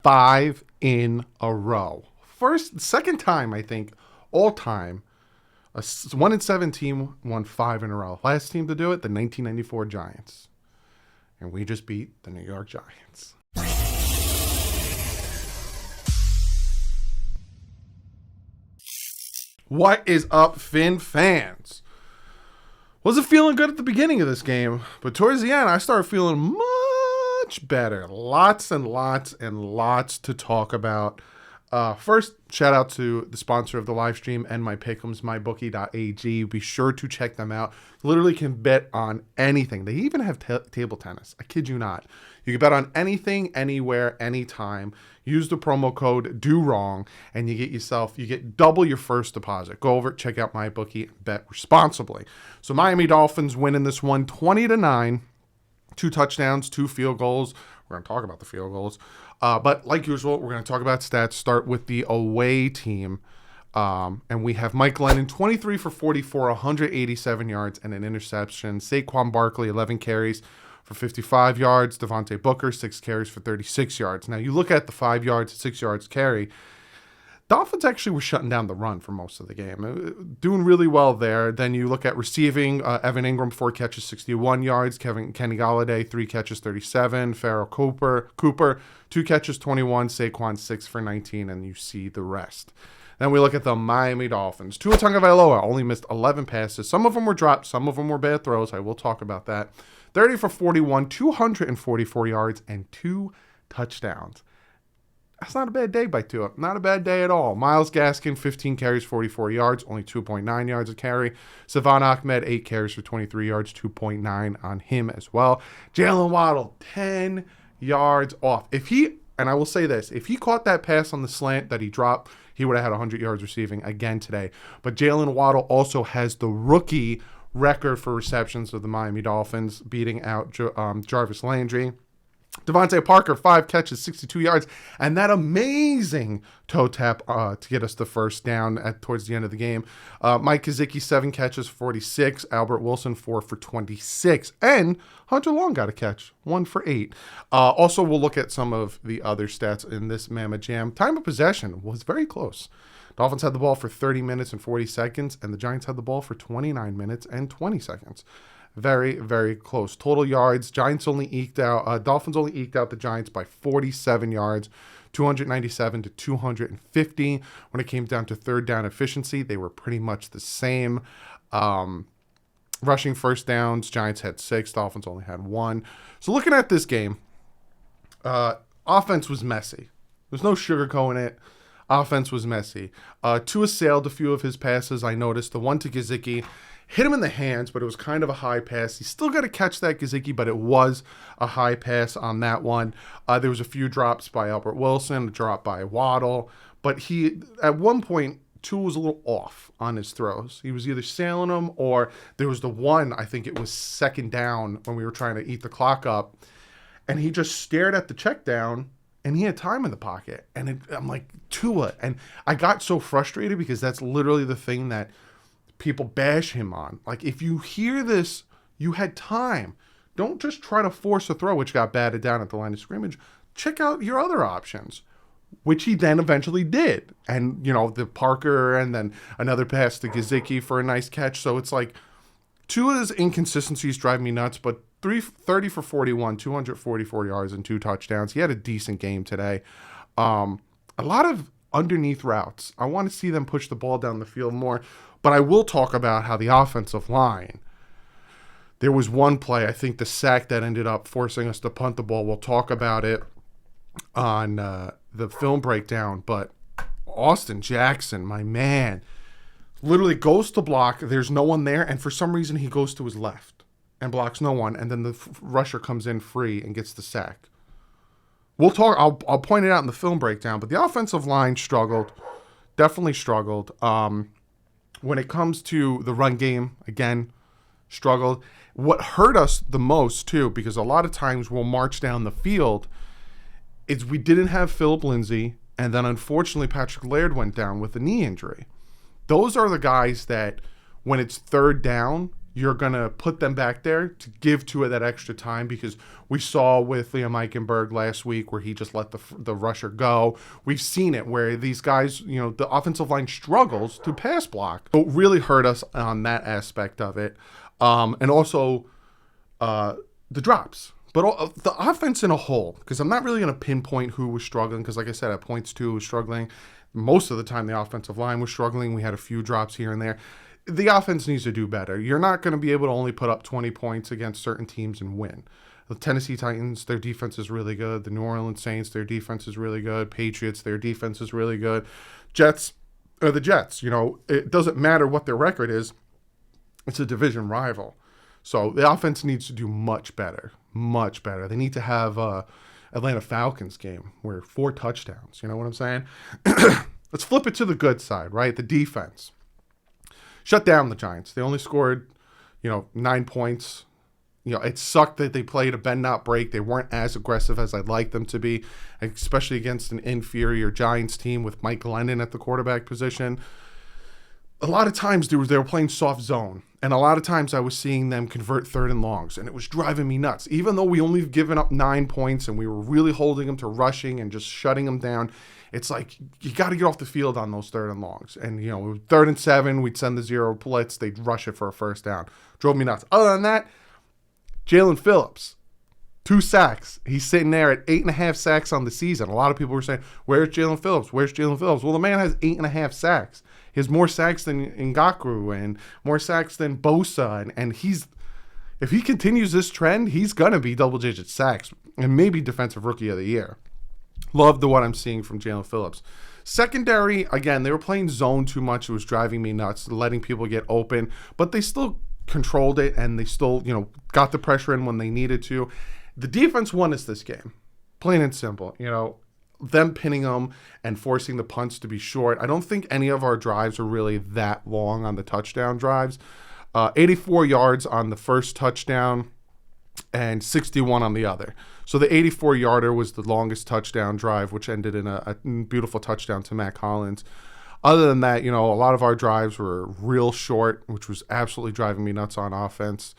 5 in a row. Second time, I think, all time. A 1-7 team won 5 in a row. Last team to do it, the 1994 Giants. And we just beat the New York Giants. What is up, Finn fans? Wasn't feeling good at the beginning of this game, but towards the end, I started feeling much better. Lots and lots and lots to talk about. First, shout out to the sponsor of the live stream and my pick'ems, mybookie.ag. Be sure to check them out. Literally can bet on anything. They even have table tennis. I kid you not. You can bet on anything, anywhere, anytime. Use the promo code DouglieDoWrong and you get double your first deposit. Go over, check out MyBookie, bet responsibly. So Miami Dolphins winning this one 20-9. 2 touchdowns, 2 field goals. We're going to talk about the field goals. But like usual, we're going to talk about stats. Start with the away team. And we have Mike Glennon, 23 for 44, 187 yards and an interception. Saquon Barkley, 11 carries for 55 yards. Devontae Booker, 6 carries for 36 yards. Now, you look at the 5 yards, 6 yards carry. Dolphins actually were shutting down the run for most of the game. Doing really well there. Then you look at receiving. Evan Ingram, 4 catches, 61 yards. Kenny Golladay, 3 catches, 37. Farrell Cooper, 2 catches, 21. Saquon, 6 for 19. And you see the rest. Then we look at the Miami Dolphins. Tua Tagovailoa only missed 11 passes. Some of them were dropped. Some of them were bad throws. I will talk about that. 30 for 41, 244 yards, and 2 touchdowns. That's not a bad day by Tua. Not a bad day at all. Myles Gaskin, 15 carries, 44 yards, only 2.9 yards a carry. Savon Ahmed, 8 carries for 23 yards, 2.9 on him as well. Jalen Waddle, 10 yards off. And I will say this, if he caught that pass on the slant that he dropped, he would have had 100 yards receiving again today. But Jalen Waddle also has the rookie record for receptions of the Miami Dolphins, beating out Jarvis Landry. Devontae Parker, 5 catches, 62 yards, and that amazing toe tap to get us the first down towards the end of the game. Mike Gesicki, 7 catches, 46. Albert Wilson, 4 for 26. And Hunter Long got a catch, 1 for 8. Also, we'll look at some of the other stats in this Mamma Jam. Time of possession was very close. Dolphins had the ball for 30 minutes and 40 seconds, and the Giants had the ball for 29 minutes and 20 seconds. Very, very close. Total yards, Dolphins only eked out the Giants by 47 yards, 297 to 250. When it came down to third down efficiency, they were pretty much the same. Rushing first downs, Giants had 6, Dolphins only had 1. So looking at this game, offense was messy. There's no sugarcoating it. Offense was messy. Tua sailed a few of his passes. I noticed the one to Gesicki hit him in the hands, but it was kind of a high pass. He still got to catch that Gesicki, but it was a high pass on that one. There was a few drops by Albert Wilson, a drop by Waddle, but at one point, Tua was a little off on his throws. He was either sailing them, or there was the one, I think it was second down when we were trying to eat the clock up, and he just stared at the check down, and he had time in the pocket. And I'm like, Tua. And I got so frustrated because that's literally the thing that people bash him on. Like, if you hear this, you had time. Don't just try to force a throw, which got batted down at the line of scrimmage. Check out your other options, which he then eventually did. And, the Parker and then another pass to Gesicki for a nice catch. So it's like, Tua's inconsistencies drive me nuts, but 30 for 41, 244 yards and 2 touchdowns. He had a decent game today. A lot of underneath routes. I want to see them push the ball down the field more. But I will talk about how the offensive line, there was one play, I think the sack that ended up forcing us to punt the ball. We'll talk about it on the film breakdown. But Austin Jackson, my man, literally goes to block. There's no one there. And for some reason, he goes to his left and blocks no one. And then the rusher comes in free and gets the sack. We'll talk. I'll point it out in the film breakdown. But the offensive line struggled. Definitely struggled. When it comes to the run game, again, struggled. What hurt us the most, too, because a lot of times we'll march down the field, is we didn't have Philip Lindsay, and then unfortunately Patrick Laird went down with a knee injury. Those are the guys that, when it's third down, you're going to put them back there to give Tua that extra time, because we saw with Liam Eichenberg last week where he just let the rusher go. We've seen it where these guys, the offensive line struggles to pass block. So it really hurt us on that aspect of it. And also the drops. But the offense in a whole, because I'm not really going to pinpoint who was struggling, because like I said, at points Tua was struggling. Most of the time the offensive line was struggling. We had a few drops here and there. The offense needs to do better. You're not going to be able to only put up 20 points against certain teams and win. The Tennessee Titans, their defense is really good. The New Orleans Saints, their defense is really good. Patriots, their defense is really good. Jets are the Jets. It doesn't matter what their record is. It's a division rival. So the offense needs to do much better. Much better. They need to have Atlanta Falcons game where 4 touchdowns. You know what I'm saying? Let's flip it to the good side, right? The defense. Shut down the Giants. They only scored, 9 points. It sucked that they played a bend not break. They weren't as aggressive as I'd like them to be, especially against an inferior Giants team with Mike Glennon at the quarterback position. A lot of times they were playing soft zone, and a lot of times I was seeing them convert 3rd and longs, and it was driving me nuts. Even though we only given up 9 points and we were really holding them to rushing and just shutting them down, it's like you got to get off the field on those 3rd and longs. And, 3rd and 7, we'd send the zero blitz, they'd rush it for a first down. Drove me nuts. Other than that, Jalen Phillips, 2 sacks. He's sitting there at 8.5 sacks on the season. A lot of people were saying, where's Jalen Phillips? Where's Jalen Phillips? Well, the man has 8.5 sacks. He has more sacks than Ngakoue and more sacks than Bosa. And if he continues this trend, he's going to be double-digit sacks and maybe Defensive Rookie of the Year. Love what I'm seeing from Jalen Phillips. Secondary, again, they were playing zone too much. It was driving me nuts, letting people get open. But they still controlled it, and they still, got the pressure in when they needed to. The defense won us this game. Plain and simple. Them pinning them and forcing the punts to be short. I don't think any of our drives are really that long on the touchdown drives. 84 yards on the first touchdown and 61 on the other. So the 84-yarder was the longest touchdown drive, which ended in a beautiful touchdown to Matt Collins. Other than that, a lot of our drives were real short, which was absolutely driving me nuts on offense.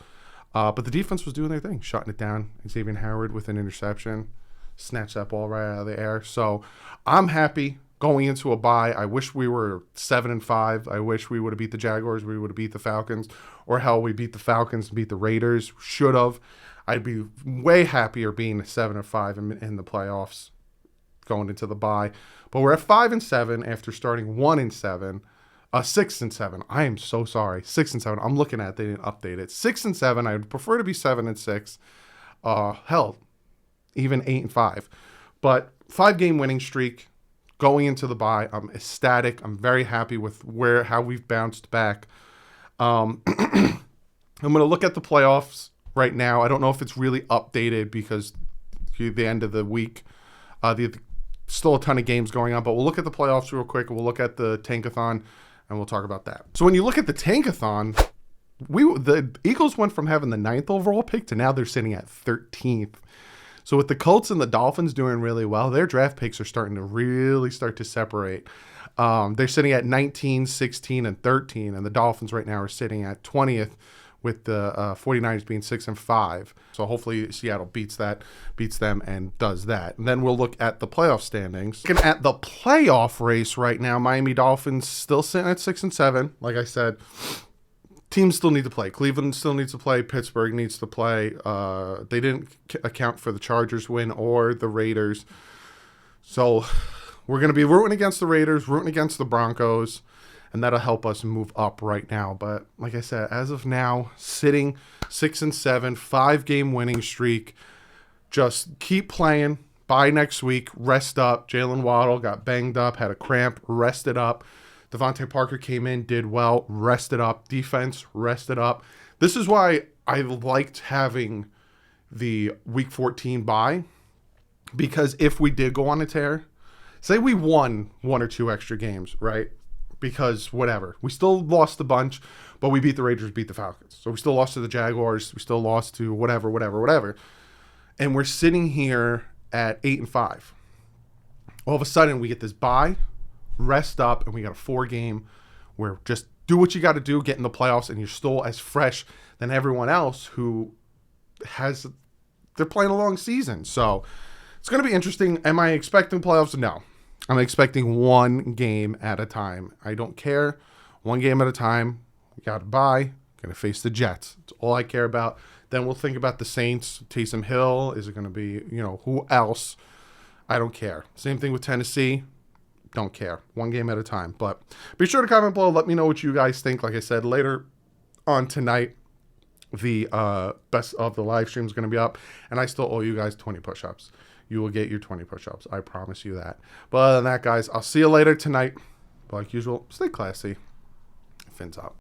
But the defense was doing their thing, shutting it down. Xavier Howard with an interception, snatched that ball right out of the air. So I'm happy going into a bye. I wish we were 7-5. I wish we would have beat the Jaguars. We would have beat the Falcons. Or hell, we beat the Falcons and beat the Raiders. Should have. I'd be way happier being 7-5 in the playoffs going into the bye. But we're at 5-7 after starting 1-7. 6-7. I am so sorry. 6-7. I'm looking at it. They didn't update it. 6-7. I would prefer to be 7-6. Hell, even 8-5. But 5-game winning streak going into the bye. I'm ecstatic. I'm very happy with how we've bounced back. I'm going to look at the playoffs right now. I don't know if it's really updated because the end of the week, still a ton of games going on, but we'll look at the playoffs real quick. We'll look at the Tankathon, and we'll talk about that. So when you look at the Tankathon, the Eagles went from having the 9th overall pick to now they're sitting at 13th. So with the Colts and the Dolphins doing really well, their draft picks are starting to really start to separate. They're sitting at 19, 16, and 13, and the Dolphins right now are sitting at 20th, with the 49ers being 6-5. So hopefully Seattle beats them and does that. And then we'll look at the playoff standings. Looking at the playoff race right now, Miami Dolphins still sitting at 6-7. Like I said, teams still need to play. Cleveland still needs to play. Pittsburgh needs to play. They didn't account for the Chargers win or the Raiders. So we're going to be rooting against the Raiders, rooting against the Broncos, and that'll help us move up right now. But like I said, as of now, sitting 6-7, 5-game winning streak. Just keep playing. Bye next week. Rest up. Jalen Waddle got banged up, had a cramp, rested up. Devontae Parker came in, did well, rested up. Defense, rested up. This is why I liked having the Week 14 bye, because if we did go on a tear, say we won 1 or 2 extra games, right? Because whatever. We still lost a bunch, but we beat the Raiders, beat the Falcons. So we still lost to the Jaguars. We still lost to whatever. And we're sitting here at 8-5. All of a sudden, we get this bye, rest up, and we got a 4-game where just do what you got to do, get in the playoffs, and you're still as fresh than everyone else who they're playing a long season. So it's going to be interesting. Am I expecting playoffs? No. I'm expecting one game at a time. I don't care. One game at a time. We got to bye. Going to face the Jets. That's all I care about. Then we'll think about the Saints. Taysom Hill. Is it going to be, who else? I don't care. Same thing with Tennessee. Don't care. One game at a time. But be sure to comment below. Let me know what you guys think. Like I said, later on tonight, the best of the live stream is going to be up. And I still owe you guys 20 push-ups. You will get your 20 push-ups. I promise you that. But other than that, guys, I'll see you later tonight. But like usual, stay classy. Fins out.